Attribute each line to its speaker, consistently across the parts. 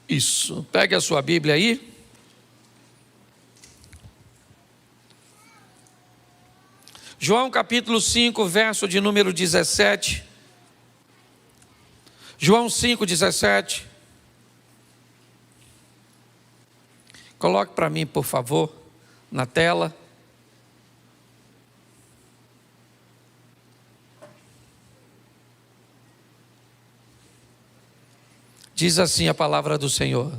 Speaker 1: Isso, pegue a sua Bíblia aí. João capítulo 5, verso de número 17. João 5, 17. Coloque para mim, por favor, na tela. Diz assim a palavra do Senhor.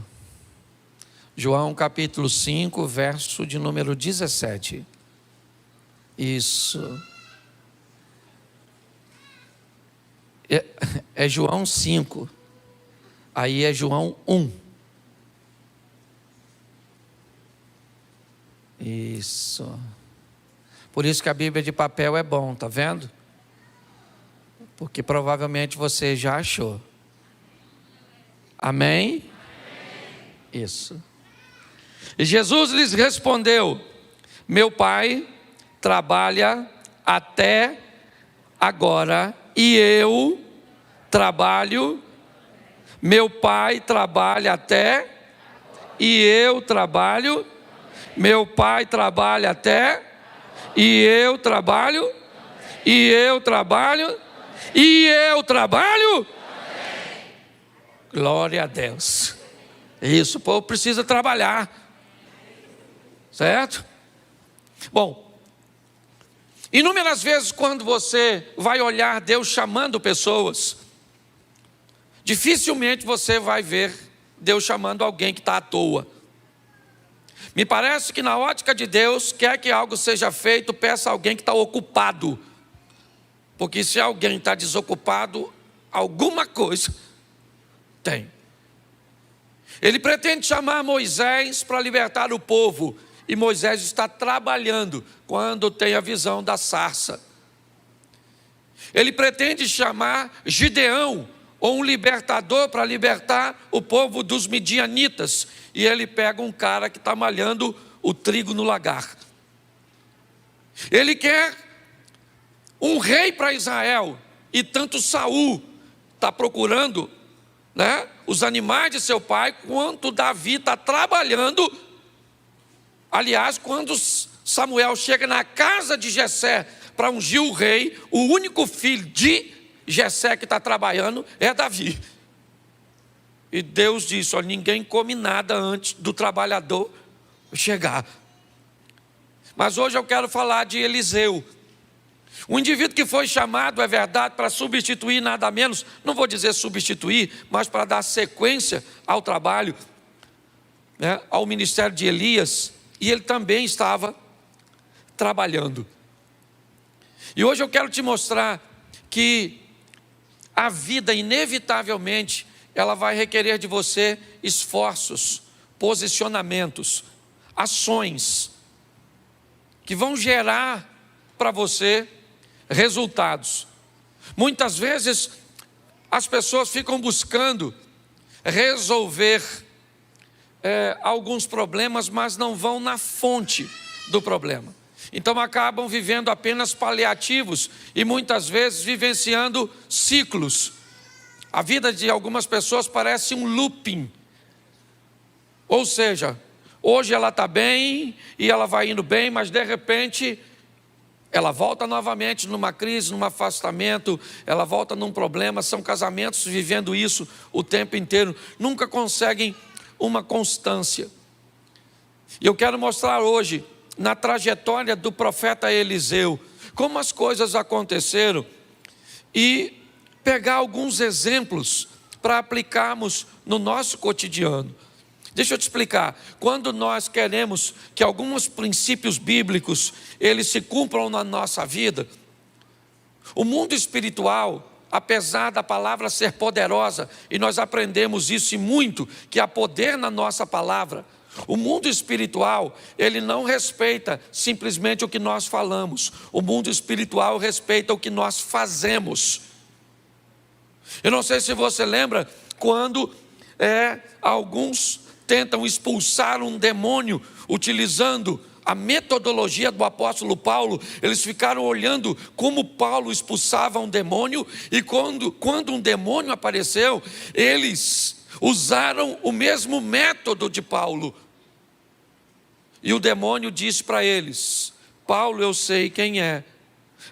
Speaker 1: João capítulo 5, verso de número 17. Isso. É João 5. Aí é João 1. Isso. Por isso que a Bíblia de papel é bom, tá vendo? Porque provavelmente você já achou. Amém? Isso. E Jesus lhes respondeu: meu Pai trabalha até agora e eu trabalho. Meu Pai trabalha até e eu trabalho. Meu Pai trabalha até e eu trabalho. E eu trabalho. E eu trabalho. Glória a Deus. Isso, o povo precisa trabalhar. Certo? Bom, inúmeras vezes quando você vai olhar Deus chamando pessoas, dificilmente você vai ver Deus chamando alguém que está à toa. Me parece que na ótica de Deus, quer que algo seja feito, peça a alguém que está ocupado. Porque se alguém está desocupado, alguma coisa tem. Ele pretende chamar Moisés para libertar o povo. E Moisés está trabalhando quando tem a visão da sarça. Ele pretende chamar Gideão, ou um libertador, para libertar o povo dos midianitas. E ele pega um cara que está malhando o trigo no lagar. Ele quer um rei para Israel. E tanto Saul está procurando, né, os animais de seu pai, quanto Davi está trabalhando. Aliás, quando Samuel chega na casa de Jessé para ungir o rei, o único filho de Jessé que está trabalhando é Davi. E Deus disse: olha, ninguém come nada antes do trabalhador chegar. Mas hoje eu quero falar de Eliseu. Um indivíduo que foi chamado, é verdade, para substituir nada menos, não vou dizer substituir, mas para dar sequência ao trabalho, né, ao ministério de Elias. E ele também estava trabalhando. E hoje eu quero te mostrar que a vida, inevitavelmente, ela vai requerer de você esforços, posicionamentos, ações, que vão gerar para você resultados. Muitas vezes, as pessoas ficam buscando resolver alguns problemas, mas não vão na fonte do problema. Então acabam vivendo apenas paliativos e muitas vezes vivenciando ciclos. A vida de algumas pessoas parece um looping. Ou seja, hoje ela está bem e ela vai indo bem, mas de repente ela volta novamente numa crise, num afastamento, ela volta num problema. São casamentos vivendo isso o tempo inteiro, nunca conseguem uma constância. E eu quero mostrar hoje, na trajetória do profeta Eliseu, como as coisas aconteceram e pegar alguns exemplos para aplicarmos no nosso cotidiano. Deixa eu te explicar. Quando nós queremos que alguns princípios bíblicos eles se cumpram na nossa vida, o mundo espiritual, apesar da palavra ser poderosa, e nós aprendemos isso e muito, que há poder na nossa palavra, o mundo espiritual, ele não respeita simplesmente o que nós falamos. O mundo espiritual respeita o que nós fazemos. Eu não sei se você lembra, quando alguns tentam expulsar um demônio, utilizando a metodologia do apóstolo Paulo, eles ficaram olhando como Paulo expulsava um demônio, e quando um demônio apareceu, eles usaram o mesmo método de Paulo. E o demônio disse para eles: Paulo, eu sei quem é.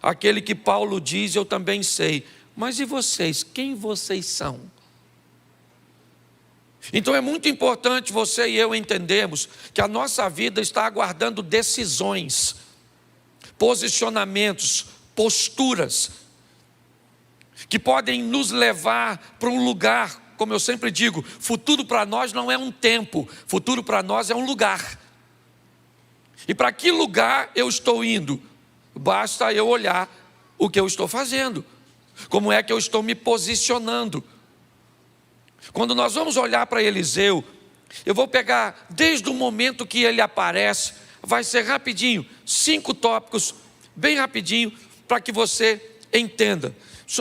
Speaker 1: Aquele que Paulo diz, eu também sei. Mas e vocês? Quem vocês são? Então é muito importante você e eu entendermos que a nossa vida está aguardando decisões, posicionamentos, posturas, que podem nos levar para um lugar. Como eu sempre digo, futuro para nós não é um tempo, futuro para nós é um lugar. E para que lugar eu estou indo? Basta eu olhar o que eu estou fazendo, como é que eu estou me posicionando. Quando nós vamos olhar para Eliseu, eu vou pegar desde o momento que ele aparece, vai ser rapidinho, 5 tópicos, bem rapidinho, para que você entenda.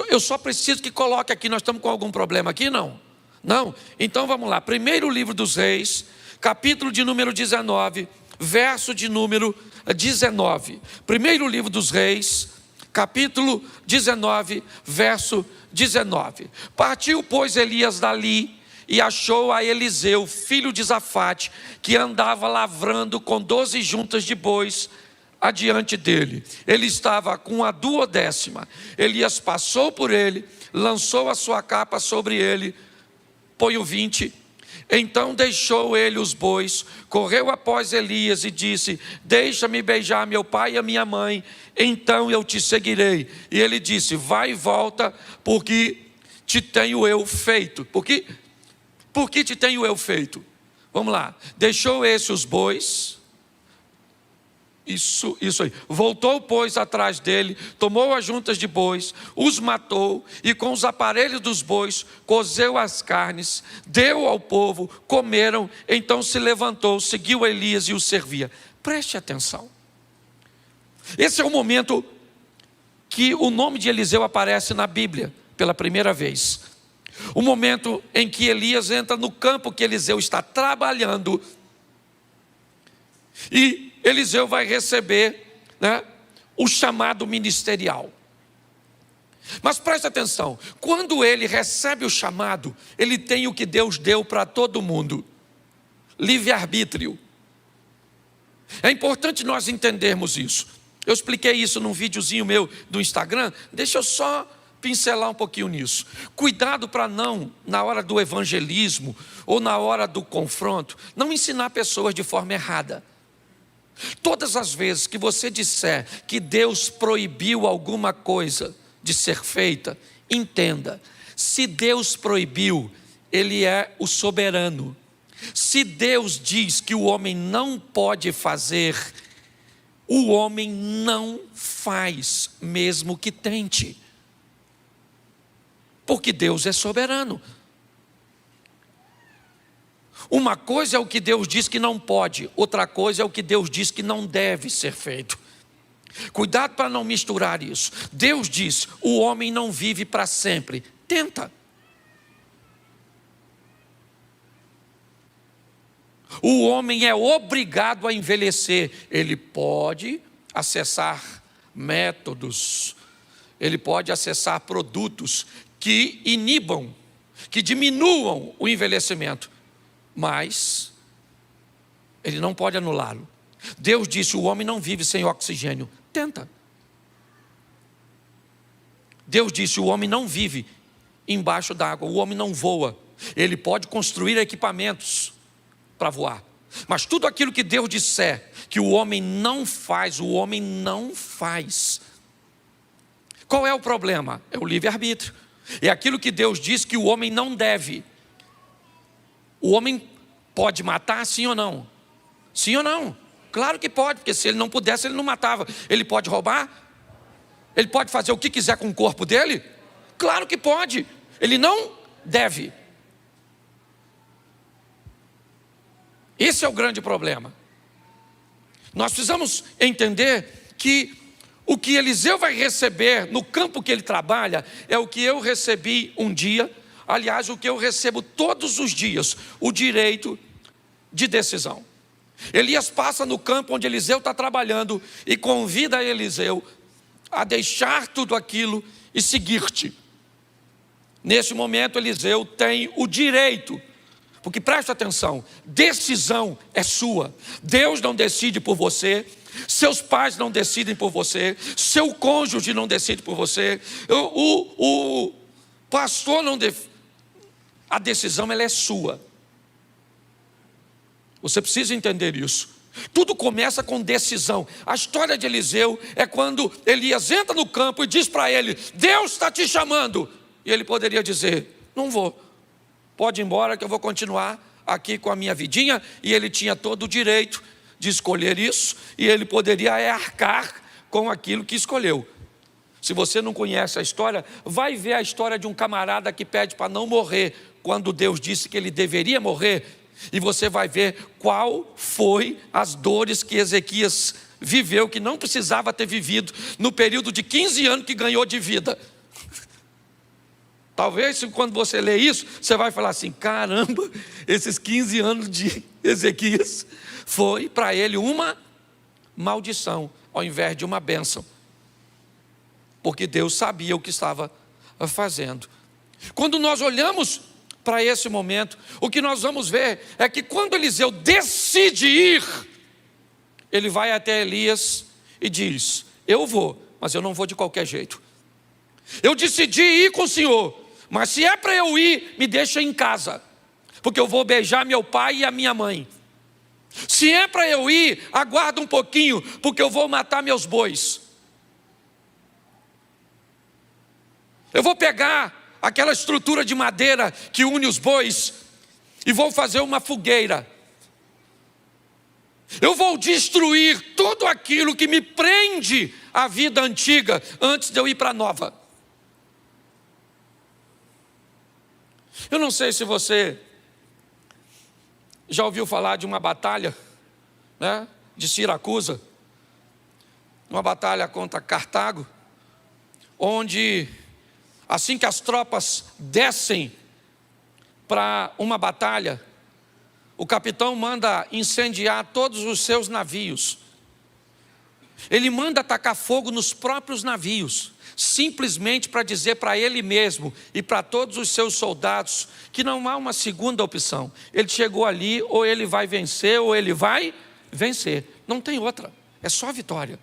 Speaker 1: Eu só preciso que coloque aqui, nós estamos com algum problema aqui? Não? Não? Então vamos lá, primeiro livro dos Reis, capítulo de número 19, verso de número 19. Primeiro livro dos Reis, capítulo 19, verso 19. Partiu, pois, Elias dali e achou a Eliseu, filho de Zafate, que andava lavrando com 12 juntas de bois adiante dele. Ele estava com a 12ª. Elias passou por ele, lançou a sua capa sobre ele. Põe o 20. Então deixou ele os bois, correu após Elias e disse: deixa-me beijar meu pai e a minha mãe, então eu te seguirei. E ele disse: vai e volta, porque te tenho eu feito. Por que te tenho eu feito? Vamos lá. Deixou esse os bois. Isso aí. Voltou, pois, atrás dele, tomou as juntas de bois, os matou e com os aparelhos dos bois cozeu as carnes, deu ao povo, comeram. Então se levantou, seguiu Elias e o servia. Preste atenção. Esse é o momento que o nome de Eliseu aparece na Bíblia pela primeira vez. O momento em que Elias entra no campo que Eliseu está trabalhando e Eliseu vai receber, o chamado ministerial. Mas preste atenção, quando ele recebe o chamado, ele tem o que Deus deu para todo mundo: livre-arbítrio. É importante nós entendermos isso. Eu expliquei isso num videozinho meu do Instagram, deixa eu só pincelar um pouquinho nisso. Cuidado para não, na hora do evangelismo ou na hora do confronto, não ensinar pessoas de forma errada. Todas as vezes que você disser que Deus proibiu alguma coisa de ser feita, entenda: se Deus proibiu, Ele é o soberano. Se Deus diz que o homem não pode fazer, o homem não faz, mesmo que tente, porque Deus é soberano. Uma coisa é o que Deus diz que não pode, outra coisa é o que Deus diz que não deve ser feito. Cuidado para não misturar isso. Deus diz: o homem não vive para sempre. Tenta. O homem é obrigado a envelhecer. Ele pode acessar métodos, ele pode acessar produtos que inibam, que diminuam o envelhecimento, mas ele não pode anulá-lo. Deus disse: o homem não vive sem oxigênio. Tenta. Deus disse: o homem não vive embaixo d'água, o homem não voa. Ele pode construir equipamentos para voar, mas tudo aquilo que Deus disser que o homem não faz, o homem não faz. Qual é o problema? É o livre-arbítrio. É aquilo que Deus diz que o homem não deve. O homem pode matar, sim ou não? Sim ou não? Claro que pode, porque se ele não pudesse, ele não matava. Ele pode roubar? Ele pode fazer o que quiser com o corpo dele? Claro que pode. Ele não deve. Esse é o grande problema. Nós precisamos entender que o que Eliseu vai receber no campo que ele trabalha é o que eu recebi um dia. Aliás, o que eu recebo todos os dias: o direito de decisão. Elias passa no campo onde Eliseu está trabalhando e convida Eliseu a deixar tudo aquilo e seguir-te. Nesse momento, Eliseu tem o direito Porque preste atenção, decisão é sua. Deus não decide por você, seus pais não decidem por você, seu cônjuge não decide por você, o pastor não decide. A decisão ela é sua. Você precisa entender isso. Tudo começa com decisão. A história de Eliseu é quando Elias entra no campo e diz para ele: Deus está te chamando. E ele poderia dizer: não vou, pode ir embora que eu vou continuar aqui com a minha vidinha. E ele tinha todo o direito de escolher isso, e ele poderia arcar com aquilo que escolheu. Se você não conhece a história, vai ver a história de um camarada que pede para não morrer, quando Deus disse que ele deveria morrer. E você vai ver qual foi as dores que Ezequias viveu, que não precisava ter vivido, no período de 15 anos que ganhou de vida. Talvez quando você lê isso, você vai falar assim: caramba, esses 15 anos de Ezequias foi para ele uma maldição, ao invés de uma bênção. Porque Deus sabia o que estava fazendo. Quando nós olhamos para esse momento, o que nós vamos ver é que quando Eliseu decide ir, ele vai até Elias e diz: eu vou, mas eu não vou de qualquer jeito. Eu decidi ir com o Senhor, mas se é para eu ir, me deixa em casa, porque eu vou beijar meu pai e a minha mãe. Se é para eu ir, aguarda um pouquinho, porque eu vou matar meus bois. Eu vou pegar aquela estrutura de madeira que une os bois e vou fazer uma fogueira. Eu vou destruir tudo aquilo que me prende à vida antiga antes de eu ir para a nova. Eu não sei se você já ouviu falar de uma batalha, né, de Siracusa, uma batalha contra Cartago, onde assim que as tropas descem para uma batalha, o capitão manda incendiar todos os seus navios. Ele manda atacar fogo nos próprios navios, simplesmente para dizer para ele mesmo e para todos os seus soldados que não há uma segunda opção. Ele chegou ali, ou ele vai vencer, ou ele vai vencer. Não tem outra, é só vitória.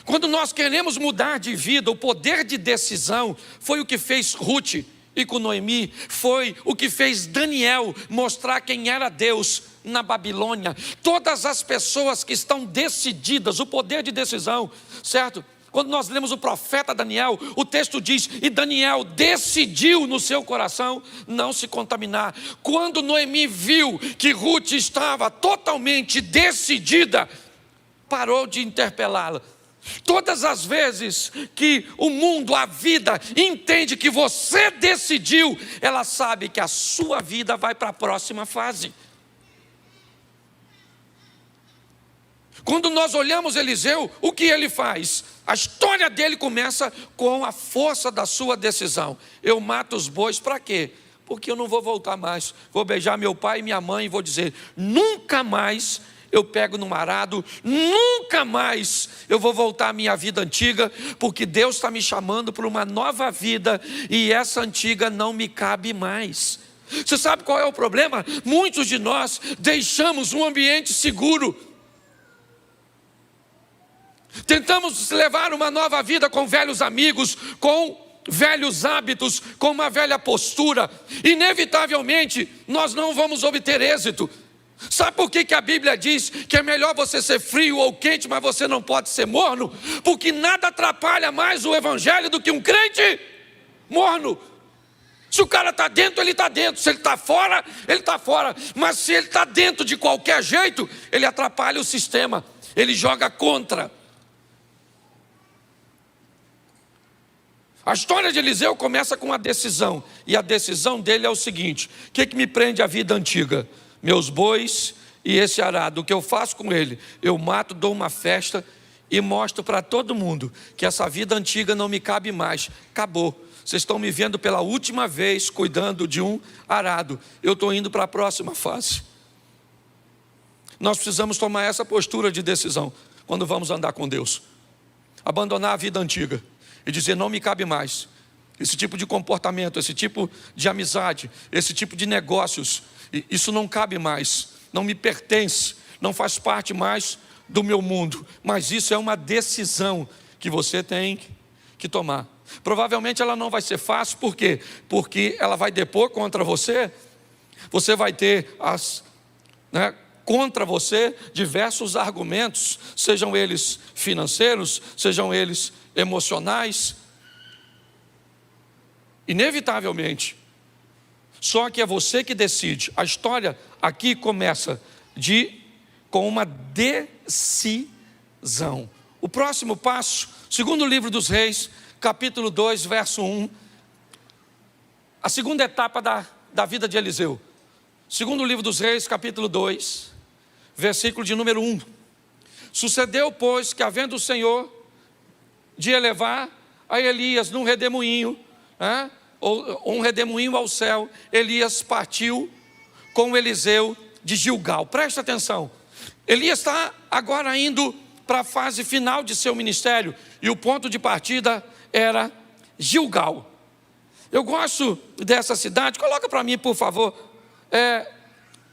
Speaker 1: Quando nós queremos mudar de vida, o poder de decisão foi o que fez Ruth e com Noemi, foi o que fez Daniel mostrar quem era Deus na Babilônia. Todas as pessoas que estão decididas, o poder de decisão, certo? Quando nós lemos o profeta Daniel, o texto diz: e Daniel decidiu no seu coração não se contaminar. Quando Noemi viu que Ruth estava totalmente decidida, parou de interpelá-la. Todas as vezes que o mundo, a vida, entende que você decidiu, ela sabe que a sua vida vai para a próxima fase. Quando nós olhamos Eliseu, o que ele faz? A história dele começa com a força da sua decisão. Eu mato os bois para quê? Porque eu não vou voltar mais. Vou beijar meu pai e minha mãe e vou dizer: nunca mais eu pego no arado, nunca mais eu vou voltar à minha vida antiga, porque Deus está me chamando para uma nova vida e essa antiga não me cabe mais. Você sabe qual é o problema? Muitos de nós deixamos um ambiente seguro. Tentamos levar uma nova vida com velhos amigos, com velhos hábitos, com uma velha postura. Inevitavelmente, nós não vamos obter êxito. Sabe por que a Bíblia diz que é melhor você ser frio ou quente, mas você não pode ser morno? Porque nada atrapalha mais o evangelho do que um crente morno. Se o cara está dentro, ele está dentro. Se ele está fora, ele está fora. Mas se ele está dentro de qualquer jeito, ele atrapalha o sistema, ele joga contra. A história de Eliseu começa com uma decisão, e a decisão dele é o seguinte: o que me prende à vida antiga? Meus bois e esse arado. O que eu faço com ele? Eu mato, dou uma festa e mostro para todo mundo que essa vida antiga não me cabe mais. Acabou. Vocês estão me vendo pela última vez cuidando de um arado. Eu estou indo para a próxima fase. Nós precisamos tomar essa postura de decisão quando vamos andar com Deus. Abandonar a vida antiga e dizer: não me cabe mais. esse tipo de comportamento, esse tipo de amizade, esse tipo de negócios, isso não cabe mais, não me pertence, não faz parte mais do meu mundo. Mas isso é uma decisão que você tem que tomar. Provavelmente ela não vai ser fácil, por quê? Porque ela vai depor contra você, você vai ter contra você diversos argumentos, sejam eles financeiros, sejam eles emocionais, inevitavelmente. Só que é você que decide. A história aqui começa com uma decisão. O próximo passo, segundo livro dos Reis, capítulo 2, verso 1, a segunda etapa da vida de Eliseu. Segundo livro dos Reis, capítulo 2, versículo de número 1. Sucedeu, pois, que havendo o Senhor de elevar a Elias num redemoinho, ou um redemoinho ao céu, Elias partiu com Eliseu de Gilgal. Presta atenção, Elias está agora indo para a fase final de seu ministério, e o ponto de partida era Gilgal. Eu gosto dessa cidade, coloca para mim por favor,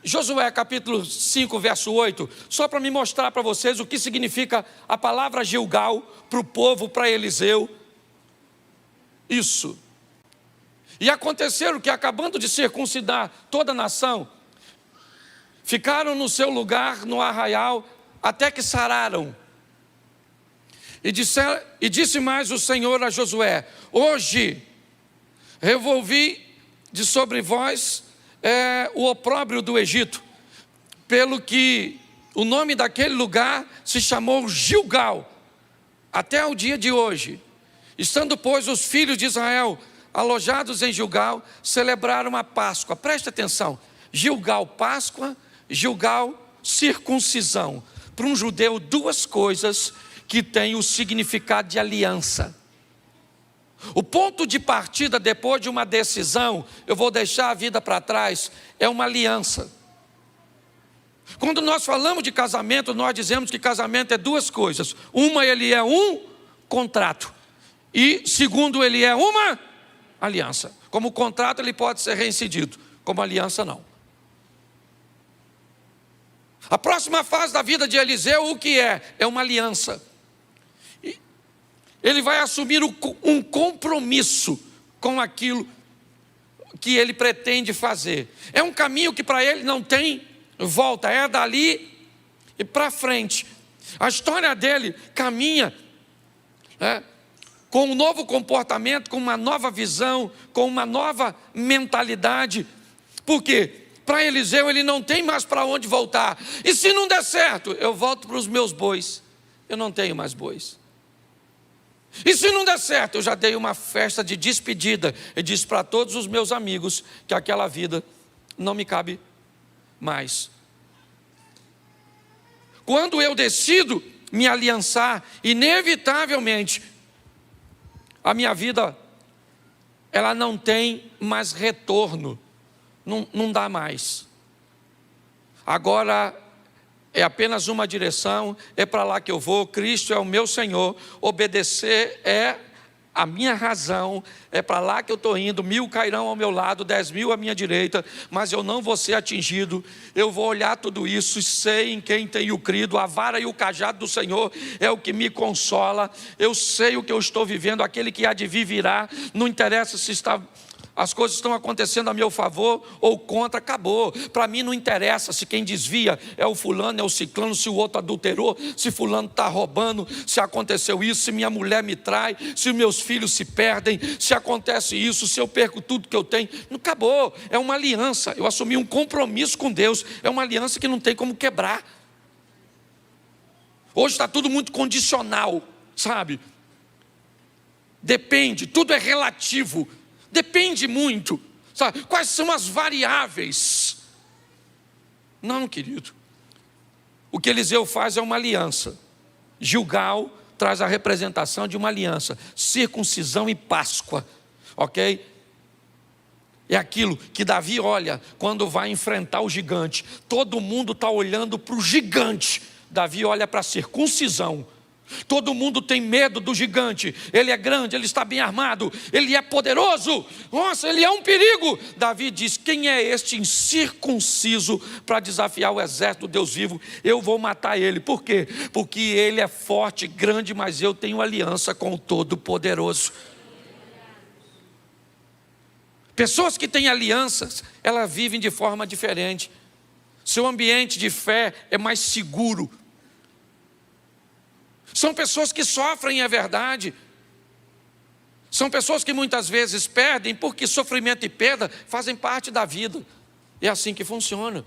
Speaker 1: Josué capítulo 5 verso 8, só para me mostrar para vocês o que significa a palavra Gilgal para o povo, para Eliseu. Isso. E aconteceram que, acabando de circuncidar toda a nação, ficaram no seu lugar no arraial até que sararam. E disse mais o Senhor a Josué: hoje revolvi de sobre vós o opróbrio do Egito, pelo que o nome daquele lugar se chamou Gilgal, até o dia de hoje. Estando, pois, os filhos de Israel alojados em Gilgal, celebraram a Páscoa. Preste atenção, Gilgal, Páscoa, Gilgal, circuncisão. Para um judeu, duas coisas que têm o significado de aliança. O ponto de partida depois de uma decisão, eu vou deixar a vida para trás, é uma aliança. Quando nós falamos de casamento, nós dizemos que casamento é duas coisas. Uma, ele é um contrato. E segundo, ele é uma aliança. Como o contrato, ele pode ser reincidido, como aliança não. A próxima fase da vida de Eliseu, o que é? É uma aliança. Ele vai assumir um compromisso com aquilo que ele pretende fazer. É um caminho que para ele não tem volta, é dali e para frente. A história dele caminha com um novo comportamento, com uma nova visão, com uma nova mentalidade. Por quê? Para Eliseu ele não tem mais para onde voltar. E se não der certo, eu volto para os meus bois. Eu não tenho mais bois. E se não der certo, eu já dei uma festa de despedida e disse para todos os meus amigos que aquela vida não me cabe mais. Quando eu decido me aliançar, inevitavelmente a minha vida ela não tem mais retorno, não dá mais. Agora é apenas uma direção, é para lá que eu vou, Cristo é o meu Senhor, obedecer é a minha razão, é para lá que eu estou indo, 1000 cairão ao meu lado, 10.000 à minha direita, mas eu não vou ser atingido. Eu vou olhar tudo isso e sei em quem tenho crido, a vara e o cajado do Senhor é o que me consola. Eu sei o que eu estou vivendo, aquele que há de vir virá, não interessa se as coisas estão acontecendo a meu favor ou contra, acabou. Para mim não interessa se quem desvia é o fulano, é o ciclano, se o outro adulterou, se fulano está roubando, se aconteceu isso, se minha mulher me trai, se meus filhos se perdem, se acontece isso, se eu perco tudo que eu tenho. Não, acabou, é uma aliança. Eu assumi um compromisso com Deus, é uma aliança que não tem como quebrar. Hoje está tudo muito condicional, sabe? Depende, tudo é relativo. Depende muito, sabe? Quais são as variáveis? Não, querido. O que Eliseu faz é uma aliança. Gilgal traz a representação de uma aliança. Circuncisão e Páscoa, ok? É aquilo que Davi olha quando vai enfrentar o gigante. Todo mundo está olhando para o gigante. Davi olha para a circuncisão. Todo mundo tem medo do gigante. Ele é grande, ele está bem armado, ele é poderoso. Nossa, ele é um perigo. Davi diz: quem é este incircunciso para desafiar o exército do Deus vivo? Eu vou matar ele. Por quê? Porque ele é forte, grande, mas eu tenho aliança com o Todo-Poderoso. Pessoas que têm alianças, elas vivem de forma diferente. Seu ambiente de fé é mais seguro. São pessoas que sofrem, é verdade. São pessoas que muitas vezes perdem, porque sofrimento e perda fazem parte da vida. É assim que funciona.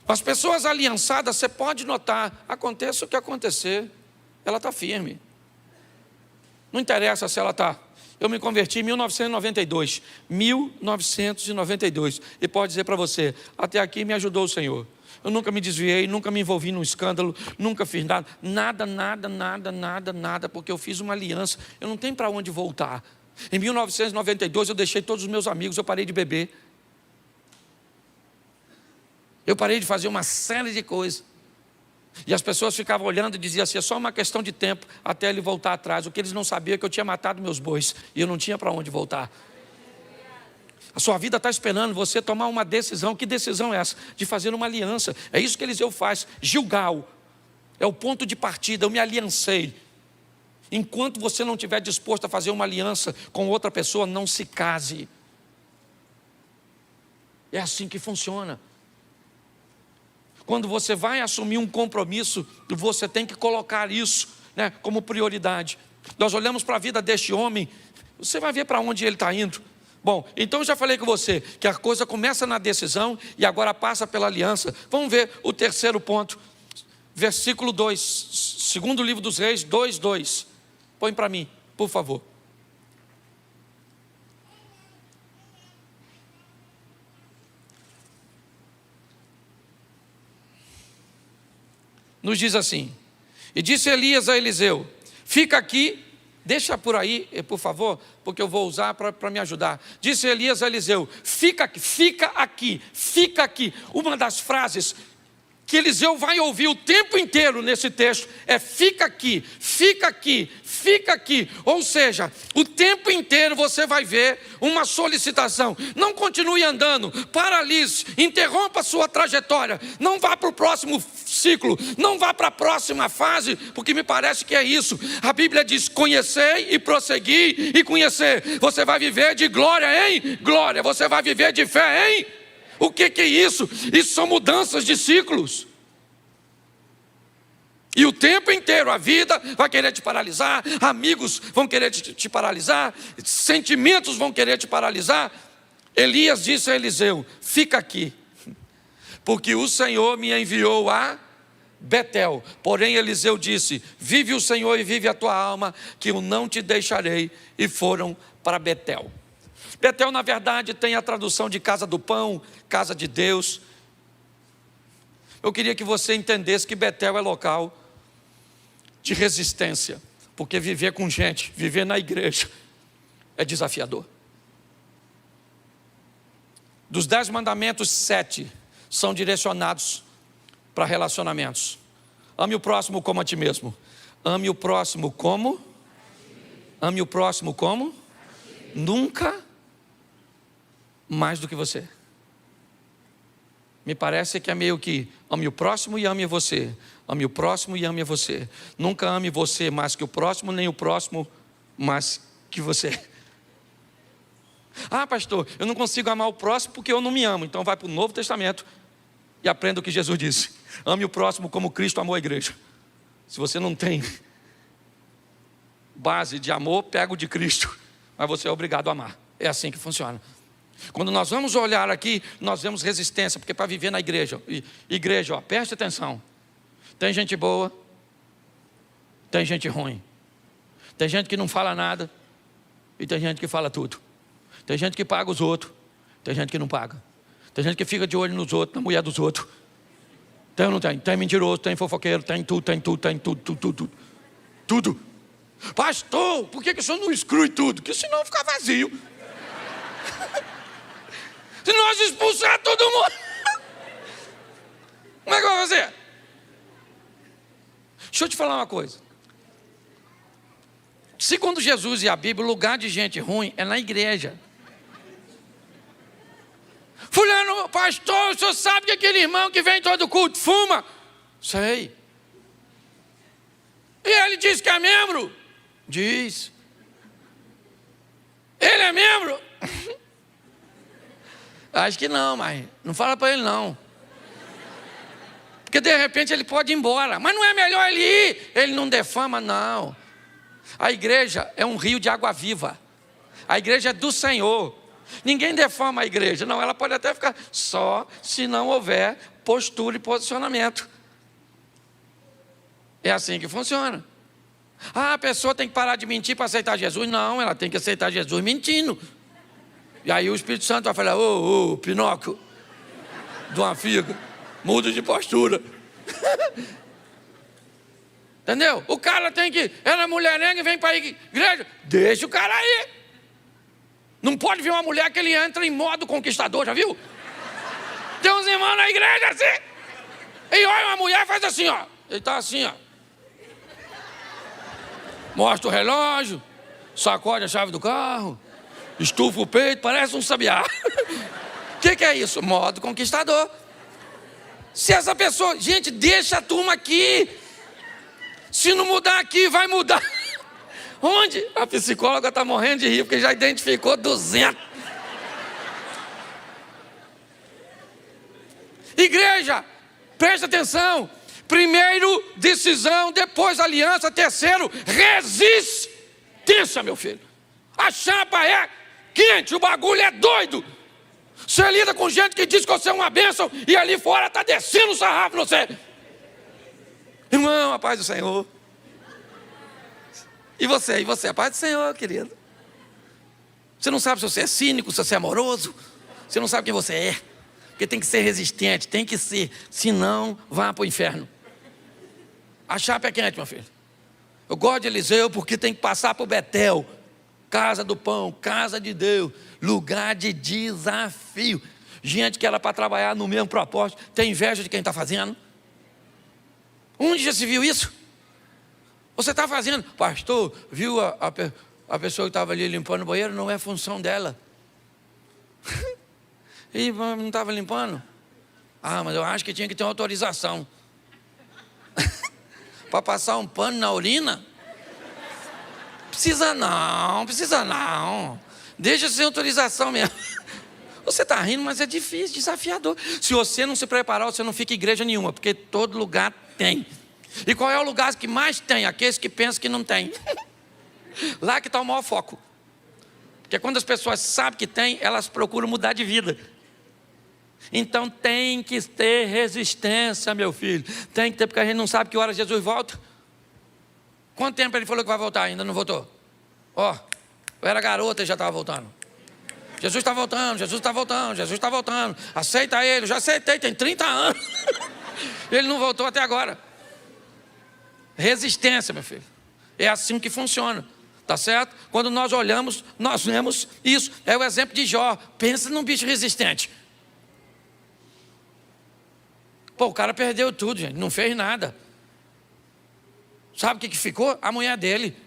Speaker 1: As pessoas aliançadas, você pode notar, aconteça o que acontecer, ela está firme. Não interessa se ela está. Eu me converti em 1992. 1992. E pode dizer para você, até aqui me ajudou o Senhor. Eu nunca me desviei, nunca me envolvi num escândalo, nunca fiz nada, porque eu fiz uma aliança. Eu não tenho para onde voltar. Em 1992 eu deixei todos os meus amigos, eu parei de beber. Eu parei de fazer uma série de coisas. E as pessoas ficavam olhando e diziam assim: é só uma questão de tempo até ele voltar atrás. O que eles não sabiam é que eu tinha matado meus bois e eu não tinha para onde voltar. A sua vida está esperando você tomar uma decisão. Que decisão é essa? De fazer uma aliança. É isso que Eliseu faz. Gilgal é o ponto de partida. Eu me aliancei. Enquanto você não estiver disposto a fazer uma aliança com outra pessoa, não se case. É assim que funciona. Quando você vai assumir um compromisso, você tem que colocar isso, né, como prioridade. Nós olhamos para a vida deste homem, você vai ver para onde ele está indo. Bom, então eu já falei com você que a coisa começa na decisão e agora passa pela aliança. Vamos ver o terceiro ponto, versículo 2, segundo livro dos Reis, 2:2. Põe para mim, por favor. Nos diz assim: e disse Elias a Eliseu: fica aqui, deixa por aí, por favor, porque eu vou usar para me ajudar. Disse Elias a Eliseu: fica aqui, fica aqui, fica aqui. Uma das frases que Eliseu vai ouvir o tempo inteiro nesse texto é: fica aqui, fica aqui, fica aqui. Ou seja, o tempo inteiro você vai ver uma solicitação: não continue andando, paralise, interrompa a sua trajetória, não vá para o próximo ciclo, não vá para a próxima fase, porque me parece que é isso. A Bíblia diz: conhecer e prosseguir e conhecer. Você vai viver de glória em glória, você vai viver de fé em... O que é isso? Isso são mudanças de ciclos. E o tempo inteiro a vida vai querer te paralisar, amigos vão querer te paralisar, sentimentos vão querer te paralisar. Elias disse a Eliseu: fica aqui, porque o Senhor me enviou a Betel. Porém Eliseu disse: vive o Senhor e vive a tua alma, que eu não te deixarei. E foram para Betel. Betel, na verdade, tem a tradução de casa do pão, casa de Deus. Eu queria que você entendesse que Betel é local de resistência, porque viver com gente, viver na igreja, é desafiador. Dos 10 mandamentos, 7 são direcionados para relacionamentos. Ame o próximo como a ti mesmo. Ame o próximo como? Ame o próximo como? Nunca mais do que você. Me parece que é meio que ame o próximo e ame você. Ame o próximo e ame a você. Nunca ame você mais que o próximo, nem o próximo mais que você. Ah, pastor, eu não consigo amar o próximo porque eu não me amo. Então vai para o Novo Testamento e aprenda o que Jesus disse: ame o próximo como Cristo amou a igreja. Se você não tem base de amor, pega o de Cristo, mas você é obrigado a amar. É assim que funciona. Quando nós vamos olhar aqui, nós vemos resistência, porque para viver na igreja, igreja, ó, preste atenção, tem gente boa, tem gente ruim, tem gente que não fala nada e tem gente que fala tudo, tem gente que paga os outros, tem gente que não paga, tem gente que fica de olho nos outros, na mulher dos outros. Tem ou não tem? Tem mentiroso, tem fofoqueiro, tem tudo. Pastor, por que o senhor não exclui tudo? Porque senão fica vazio. Se nós expulsar todo mundo, como é que vai fazer? Deixa eu te falar uma coisa. Segundo Jesus e a Bíblia, o lugar de gente ruim é na igreja. Fulano, pastor, o senhor sabe que aquele irmão que vem todo culto fuma? Sei. E ele diz que é membro? Diz. Ele é membro? Acho que não, mas não fala para ele não. Porque de repente ele pode ir embora. Mas não é melhor ele ir? Ele não defama, não. A igreja é um rio de água viva. A igreja é do Senhor. Ninguém defama a igreja. Não, ela pode até ficar só se não houver postura e posicionamento. É assim que funciona. Ah, a pessoa tem que parar de mentir para aceitar Jesus. Não, ela tem que aceitar Jesus mentindo. E aí o Espírito Santo vai falar: ô, Pinóquio, de uma figa, muda de postura. Entendeu? O cara tem que, ela é mulherenga e vem para a igreja. Deixa o cara aí. Não pode ver uma mulher que ele entra em modo conquistador, já viu? Tem uns irmãos na igreja assim. E olha, uma mulher faz assim, ó. Ele está assim, ó. Mostra o relógio, sacode a chave do carro, estufa o peito, parece um sabiá. O que é isso? Modo conquistador. Se essa pessoa... Gente, deixa a turma aqui. Se não mudar aqui, vai mudar. Onde? A psicóloga está morrendo de rir, porque já identificou 200. Igreja, presta atenção. Primeiro, decisão, depois aliança, terceiro, resistência, meu filho. A chapa é quente, o bagulho é doido. Você lida com gente que diz que você é uma bênção e ali fora está descendo o sarrafo no você. Irmão, a paz do Senhor. E você, a paz do Senhor, querido. Você não sabe se você é cínico, se você é amoroso. Você não sabe quem você é. Porque tem que ser resistente, tem que ser. Senão, vá para o inferno. A chapa é quente, meu filho. Eu gosto de Eliseu porque tem que passar por Betel. Casa do pão, casa de Deus. Lugar de desafio. Gente que era para trabalhar no mesmo propósito. Tem inveja de quem está fazendo? Onde já se viu isso? Você está fazendo, pastor, viu a pessoa que estava ali limpando o banheiro? Não é função dela. E não estava limpando? Ah, mas eu acho que tinha que ter uma autorização. Para passar um pano na urina? Precisa não. Deixa sem autorização mesmo. Você está rindo, mas é difícil, desafiador. Se você não se preparar, você não fica em igreja nenhuma, porque todo lugar tem. E qual é o lugar que mais tem? Aqueles que pensam que não tem. Lá que está o maior foco. Porque quando as pessoas sabem que tem, elas procuram mudar de vida. Então tem que ter resistência, meu filho. Tem que ter, porque a gente não sabe que hora Jesus volta. Quanto tempo ele falou que vai voltar? Ainda não voltou. Ó, eu era garota e já estava voltando. Jesus está voltando, Jesus está voltando, Jesus está voltando. Aceita ele, eu já aceitei, tem 30 anos. Ele não voltou até agora. Resistência, meu filho. É assim que funciona, tá certo? Quando nós olhamos, nós vemos isso. É o exemplo de Jó. Pensa num bicho resistente. Pô, o cara perdeu tudo, gente. Não fez nada. Sabe o que ficou? A mulher dele.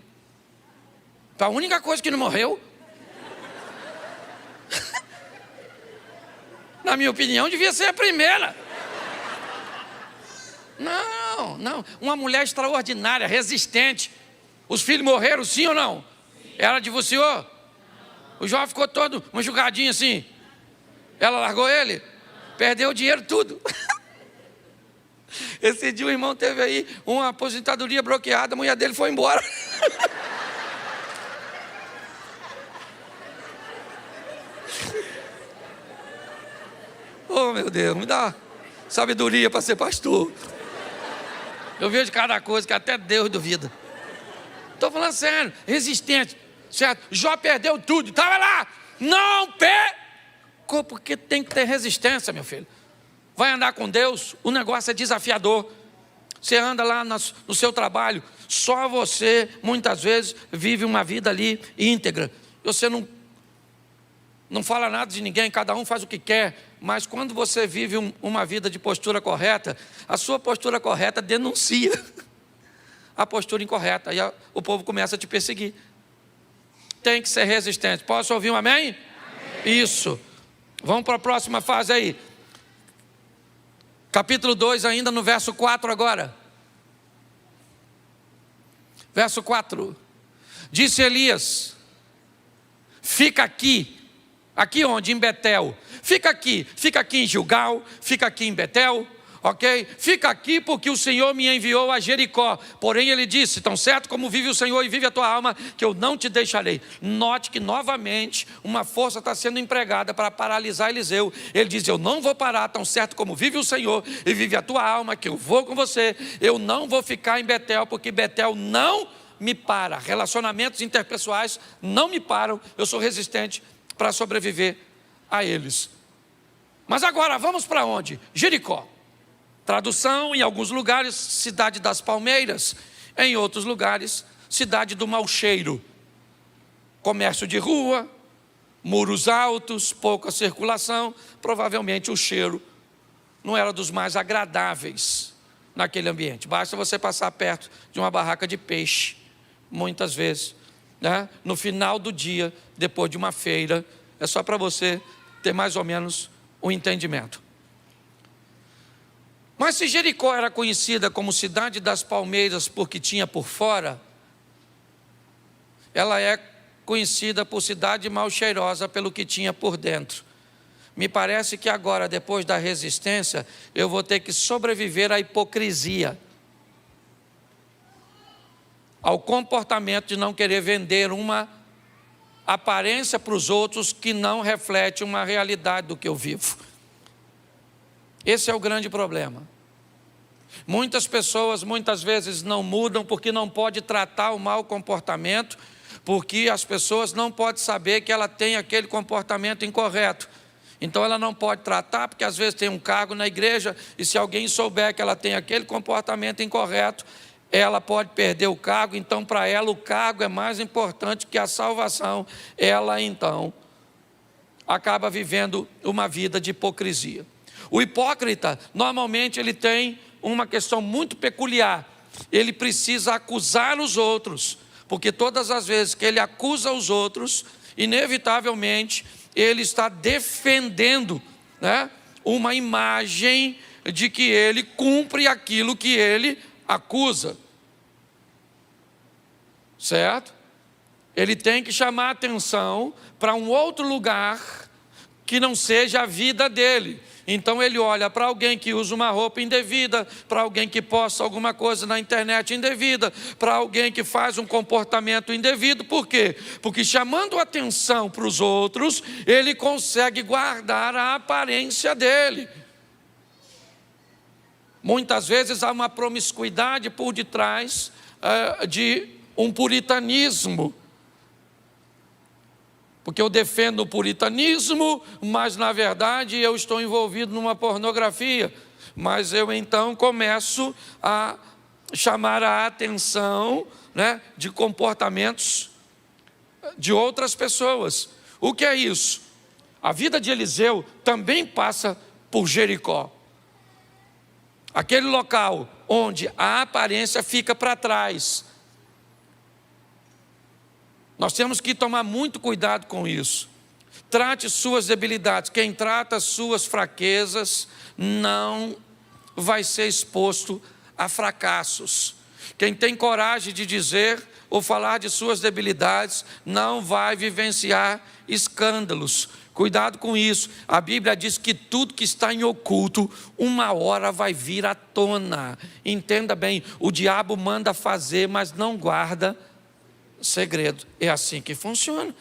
Speaker 1: A única coisa que não morreu. Na minha opinião, devia ser a primeira. Não. Uma mulher extraordinária, resistente. Os filhos morreram, sim ou não? Sim. Ela divorciou? Não. O Jó ficou todo machucadinho assim. Ela largou ele? Não. Perdeu o dinheiro tudo. Esse dia o irmão teve aí uma aposentadoria bloqueada, a mulher dele foi embora. Oh, meu Deus, me dá sabedoria para ser pastor. Eu vejo cada coisa que até Deus duvida. Estou falando sério, resistente, certo? Jó perdeu tudo, estava lá, não pecou, porque tem que ter resistência, meu filho. Vai andar com Deus, o negócio é desafiador. Você anda lá no seu trabalho, só você, muitas vezes, vive uma vida ali íntegra. Você não fala nada de ninguém, cada um faz o que quer. Mas quando você vive uma vida de postura correta, a sua postura correta denuncia. a postura incorreta. Aí o povo começa a te perseguir. Tem que ser resistente. Posso ouvir um amém? Amém. Isso. Vamos para a próxima fase aí. Capítulo 2, ainda no verso 4 agora. Verso 4. Disse Elias: fica aqui. Aqui onde? Em Betel. Fica aqui em Gilgal, fica aqui em Betel, ok? Fica aqui porque o Senhor me enviou a Jericó. Porém ele disse: tão certo como vive o Senhor e vive a tua alma, que eu não te deixarei. Note que novamente uma força está sendo empregada para paralisar Eliseu. Ele diz: eu não vou parar, tão certo como vive o Senhor e vive a tua alma, que eu vou com você. Eu não vou ficar em Betel, porque Betel não me para. Relacionamentos interpessoais não me param. Eu sou resistente para sobreviver a eles. Mas agora vamos para onde? Jericó. Tradução: em alguns lugares, cidade das palmeiras. Em outros lugares, cidade do mau cheiro. Comércio de rua, muros altos, pouca circulação. Provavelmente o cheiro não era dos mais agradáveis naquele ambiente. Basta você passar perto de uma barraca de peixe, muitas vezes, né? No final do dia, depois de uma feira. É só para você ter mais ou menos um entendimento. Mas se Jericó era conhecida como cidade das palmeiras porque tinha por fora, ela é conhecida por cidade mal cheirosa pelo que tinha por dentro. Me parece que agora, depois da resistência, eu vou ter que sobreviver à hipocrisia, ao comportamento de não querer vender uma aparência para os outros que não reflete uma realidade do que eu vivo. Esse é o grande problema. Muitas pessoas muitas vezes não mudam porque não pode tratar o mau comportamento, porque as pessoas não podem saber que ela tem aquele comportamento incorreto. Então ela não pode tratar, porque às vezes tem um cargo na igreja, e se alguém souber que ela tem aquele comportamento incorreto, ela pode perder o cargo. Então para ela o cargo é mais importante que a salvação. Ela então acaba vivendo uma vida de hipocrisia. O hipócrita, normalmente ele tem uma questão muito peculiar. Ele precisa acusar os outros, porque todas as vezes que ele acusa os outros, inevitavelmente ele está defendendo, né, uma imagem de que ele cumpre aquilo que ele acusa. Certo? Ele tem que chamar atenção para um outro lugar que não seja a vida dele. Então ele olha para alguém que usa uma roupa indevida, para alguém que posta alguma coisa na internet indevida, para alguém que faz um comportamento indevido. Por quê? Porque chamando atenção para os outros, ele consegue guardar a aparência dele. Muitas vezes há uma promiscuidade por detrás de um puritanismo. Porque eu defendo o puritanismo, mas na verdade eu estou envolvido numa pornografia. Mas eu então começo a chamar a atenção, né, de comportamentos de outras pessoas. O que é isso? A vida de Eliseu também passa por Jericó. Aquele local onde a aparência fica para trás. Nós temos que tomar muito cuidado com isso. Trate suas debilidades. Quem trata suas fraquezas não vai ser exposto a fracassos. Quem tem coragem de dizer ou falar de suas debilidades não vai vivenciar escândalos. Cuidado com isso. A Bíblia diz que tudo que está em oculto, uma hora vai vir à tona. Entenda bem, o diabo manda fazer, mas não guarda segredo. É assim que funciona,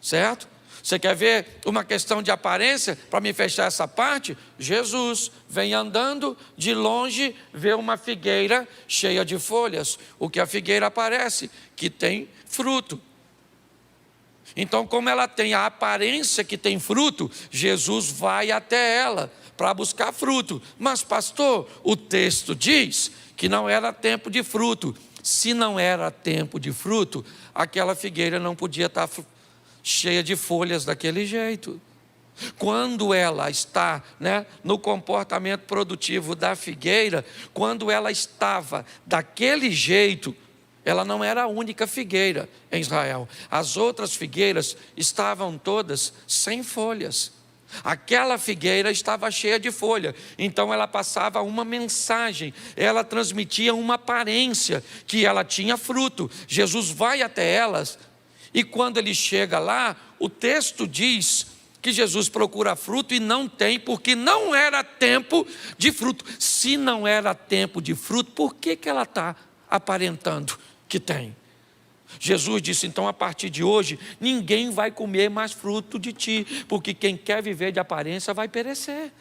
Speaker 1: certo? Você quer ver uma questão de aparência? Para me fechar essa parte, Jesus vem andando de longe, vê uma figueira cheia de folhas. O que a figueira aparece? Que tem fruto. Então, como ela tem a aparência que tem fruto, Jesus vai até ela para buscar fruto. Mas pastor, o texto diz que não era tempo de fruto. Se não era tempo de fruto, aquela figueira não podia estar cheia de folhas daquele jeito. Quando ela está, no comportamento produtivo da figueira, quando ela estava daquele jeito, ela não era a única figueira em Israel. As outras figueiras estavam todas sem folhas. Aquela figueira estava cheia de folha, então ela passava uma mensagem, ela transmitia uma aparência que ela tinha fruto. Jesus vai até elas e quando ele chega lá, o texto diz que Jesus procura fruto e não tem, porque não era tempo de fruto. Se não era tempo de fruto, por que ela está aparentando que tem? Jesus disse, então a partir de hoje, ninguém vai comer mais fruto de ti, porque quem quer viver de aparência vai perecer.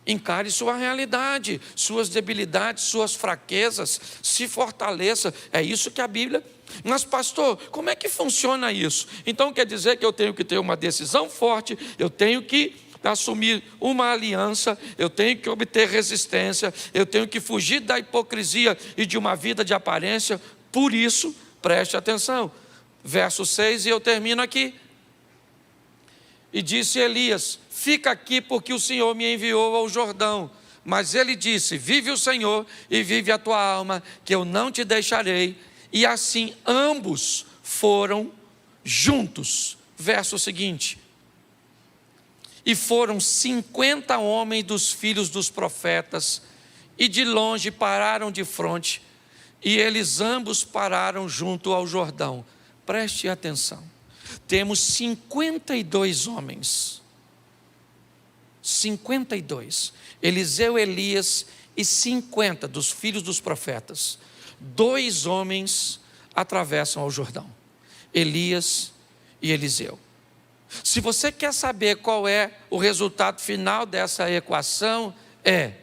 Speaker 1: Encare sua realidade, suas debilidades, suas fraquezas, se fortaleça. É isso que a Bíblia... Mas pastor, como é que funciona isso? Então quer dizer que eu tenho que ter uma decisão forte, eu tenho que assumir uma aliança, eu tenho que obter resistência, eu tenho que fugir da hipocrisia e de uma vida de aparência. Por isso, preste atenção, verso 6, e eu termino aqui. E disse Elias, fica aqui porque o Senhor me enviou ao Jordão. Mas ele disse, vive o Senhor e vive a tua alma, que eu não te deixarei. E assim ambos foram juntos. Verso seguinte. E foram 50 homens dos filhos dos profetas, e de longe pararam de fronte, e eles ambos pararam junto ao Jordão. Preste atenção, temos 52 homens, 52, Eliseu, Elias e 50 dos filhos dos profetas. 2 homens atravessam ao Jordão, Elias e Eliseu. Se você quer saber qual é o resultado final dessa equação, é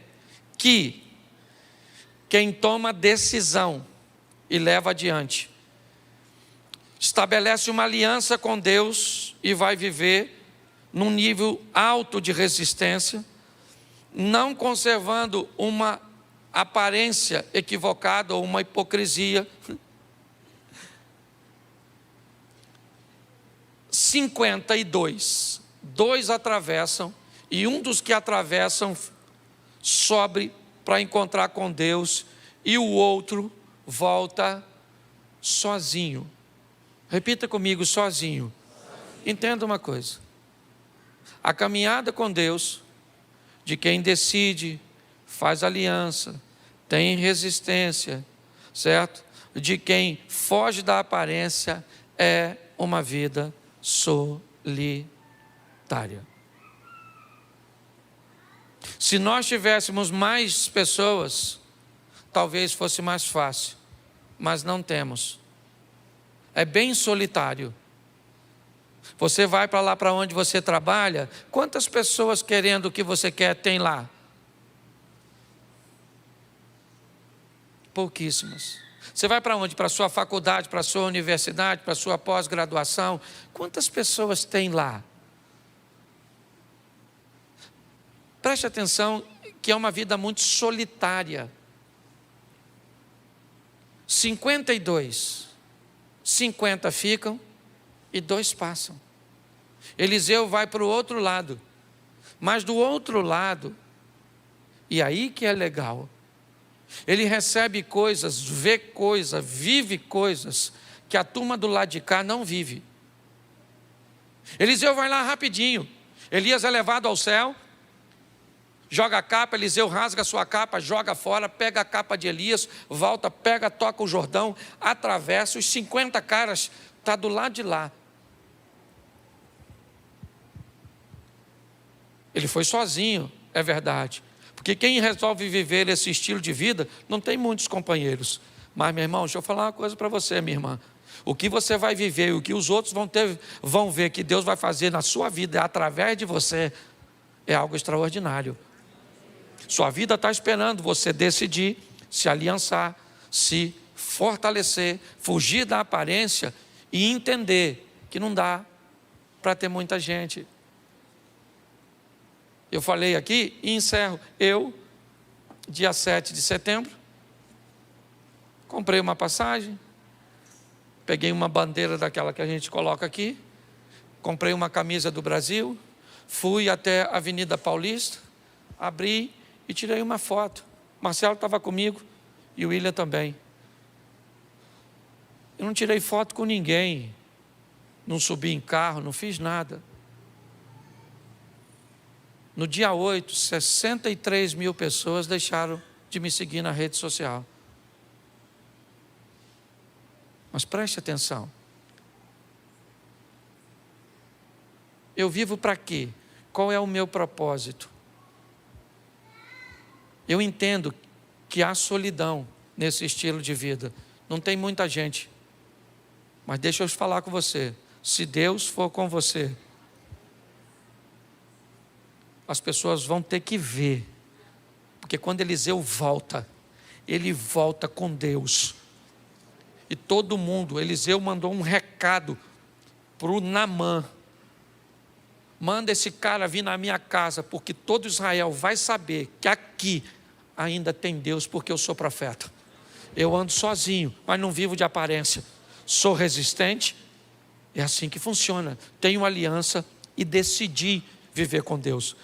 Speaker 1: que quem toma decisão e leva adiante, estabelece uma aliança com Deus e vai viver num nível alto de resistência, não conservando uma aparência equivocada ou uma hipocrisia. 52, 2 atravessam, e um dos que atravessam sobe para encontrar com Deus, e o outro volta sozinho. Repita comigo, sozinho. Entenda uma coisa, a caminhada com Deus, de quem decide, faz aliança, tem resistência, certo? De quem foge da aparência, é uma vida solitária. Se nós tivéssemos mais pessoas, talvez fosse mais fácil, mas não temos. É bem solitário. Você vai para lá para onde você trabalha, quantas pessoas querendo o que você quer tem lá? Pouquíssimas. Você vai para onde? Para a sua faculdade, para a sua universidade, para a sua pós-graduação. Quantas pessoas tem lá? Preste atenção que é uma vida muito solitária. 52, 50 ficam e 2 passam. Eliseu vai para o outro lado, mas do outro lado, e aí que é legal, ele recebe coisas, vê coisas, vive coisas que a turma do lado de cá não vive. Eliseu vai lá rapidinho, Elias é levado ao céu, joga a capa, Eliseu rasga a sua capa, joga fora, pega a capa de Elias, volta, pega, toca o Jordão, atravessa, os 50 caras estão do lado de lá. Ele foi sozinho, é verdade. Porque quem resolve viver esse estilo de vida, não tem muitos companheiros. Mas, meu irmão, deixa eu falar uma coisa para você, minha irmã. O que você vai viver e o que os outros vão ver que Deus vai fazer na sua vida, através de você, é algo extraordinário. Sua vida está esperando você decidir, se aliançar, se fortalecer, fugir da aparência e entender que não dá para ter muita gente. Eu falei aqui e encerro. Eu, dia 7 de setembro, comprei uma passagem, peguei uma bandeira daquela que a gente coloca aqui, Comprei uma camisa do Brasil, fui até a Avenida Paulista, abri e tirei uma foto. Marcelo estava comigo e o William também. Eu não tirei foto com ninguém, não subi em carro, não fiz nada. No dia 8, 63 mil pessoas deixaram de me seguir na rede social. Mas preste atenção. Eu vivo para quê? Qual é o meu propósito? Eu entendo que há solidão nesse estilo de vida. Não tem muita gente. Mas deixa eu falar com você. Se Deus for com você, as pessoas vão ter que ver. Porque quando Eliseu volta, ele volta com Deus. E todo mundo, Eliseu mandou um recado para o Naamã. Manda esse cara vir na minha casa, porque todo Israel vai saber que aqui ainda tem Deus, porque eu sou profeta. Eu ando sozinho, mas não vivo de aparência. Sou resistente, é assim que funciona. Tenho aliança e decidi viver com Deus.